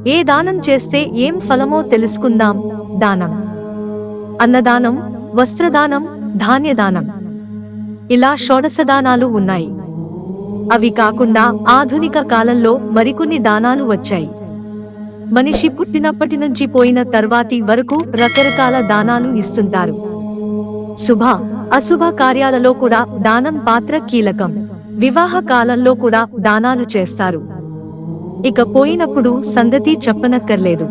ఏ దానం చేస్తే ఏం ఫలమో తెలుసుకుందాం. దానం: అన్నదానం, వస్త్రదానం, ధాన్యదానం. ఇలా షోడశదానాలు ఉన్నాయి. అవి కాకుండా ఆధునిక కాలంలో మరికొన్ని దానాలు వచ్చాయి. మనిషి పుట్టినప్పటి నుంచి పోయిన తర్వాతి వరకు రకరకాల దానాలు ఇస్తుంటారు. శుభ అశుభ కార్యాలలో కూడా దానం పాత్ర కీలకం. వివాహ కాలంలో కూడా దానాలు చేస్తారు. ఇక పోయినప్పుడు సంగతి చెప్పనక్కర్లేదు.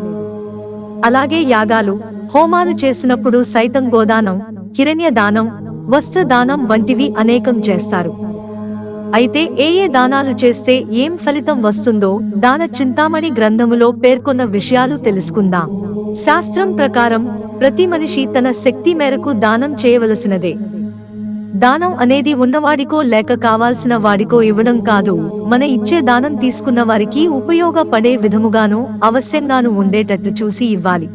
అలాగే యాగాలు, హోమాలు చేసినప్పుడు సైతం గోదానం, హిరణ్య దానం, వస్త్రదానం వంటివి అనేకం చేస్తారు. అయితే ఏ దానాలు చేస్తే ఏం ఫలితం వస్తుందో దాన చింతామణి గ్రంథములో పేర్కొన్న విషయాలు తెలుసుకుందాం. శాస్త్రం ప్రకారం ప్రతి మనిషి తన శక్తి మేరకు దానం చేయవలసినదే. దానం అనేది ఉన్నవాడికో లేక కావాల్సిన వాడికో ఇవ్వడం కాదు, మన ఇచ్చే దానం తీసుకున్న వారికి ఉపయోగపడే విధముగాను అవశ్యంగాను ఉండేటట్టు చూసి ఇవ్వాలి.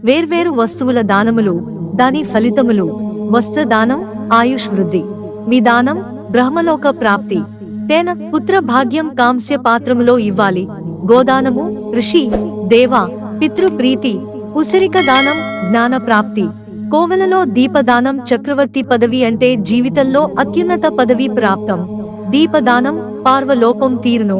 వేర్వేరు వస్తువుల దానములు, దాని ఫలితములు: వస్త్రదానం ఆయుష్ వృద్ధి, మీ దానం బ్రహ్మలోక ప్రాప్తి, తేన పుత్ర భాగ్యం కాంస్య పాత్రములో ఇవ్వాలి. గోదానము ఋషి, దేవ, పితృప్రీతి. ఉసిరిక దానం జ్ఞాన ప్రాప్తి. కోవెలలో దీపదానం చక్రవర్తి పదవి అంటే జీవితంలో అత్యున్నత పదవి ప్రాప్తం. దీపదానం పార్వలోపం తీరును.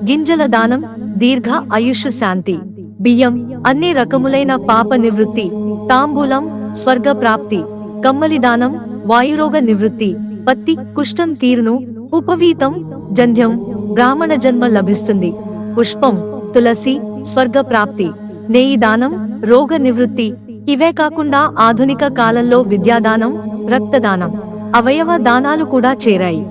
గింజల దానం దీర్ఘ ఆయుష్ శాంతి. బియ్యం అన్ని రకములైన పాప నివృత్తి. తాంబూలం స్వర్గ ప్రాప్తి. కమ్మలి దానం వాయురోగ నివృత్తి. పత్తి కుష్ఠం తీరును. ఉపవీతం జంధ్యం బ్రాహ్మణ జన్మ లభిస్తుంది. పుష్పం తులసి స్వర్గ ప్రాప్తి. నెయ్యి దానం రోగ నివృత్తి. ఇవే కాకుండా ఆధునిక కాలంలో విద్యాదానం, రక్తదానం, అవయవ దానాలు కూడా చేరాయి.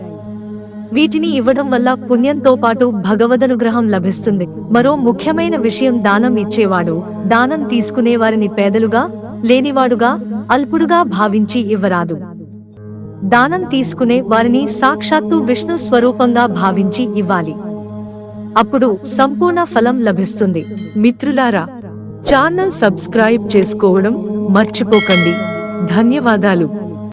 వీటిని ఇవ్వడం వల్ల పుణ్యంతో పాటు భగవదనుగ్రహం లభిస్తుంది. మరో ముఖ్యమైన విషయం, దానం ఇచ్చేవాడు దానం తీసుకునేవారిని పేదలుగా, లేనివాడుగా, అల్పుడుగా భావించి ఇవ్వరాదు. దానం తీసుకునే వారిని సాక్షాత్తు విష్ణు స్వరూపంగా భావించి ఇవ్వాలి. అప్పుడు సంపూర్ణ ఫలం లభిస్తుంది. మిత్రులారా, ఛానల్ సబ్స్క్రైబ్ చేసుకోవడం మర్చిపోకండి. ధన్యవాదాలు.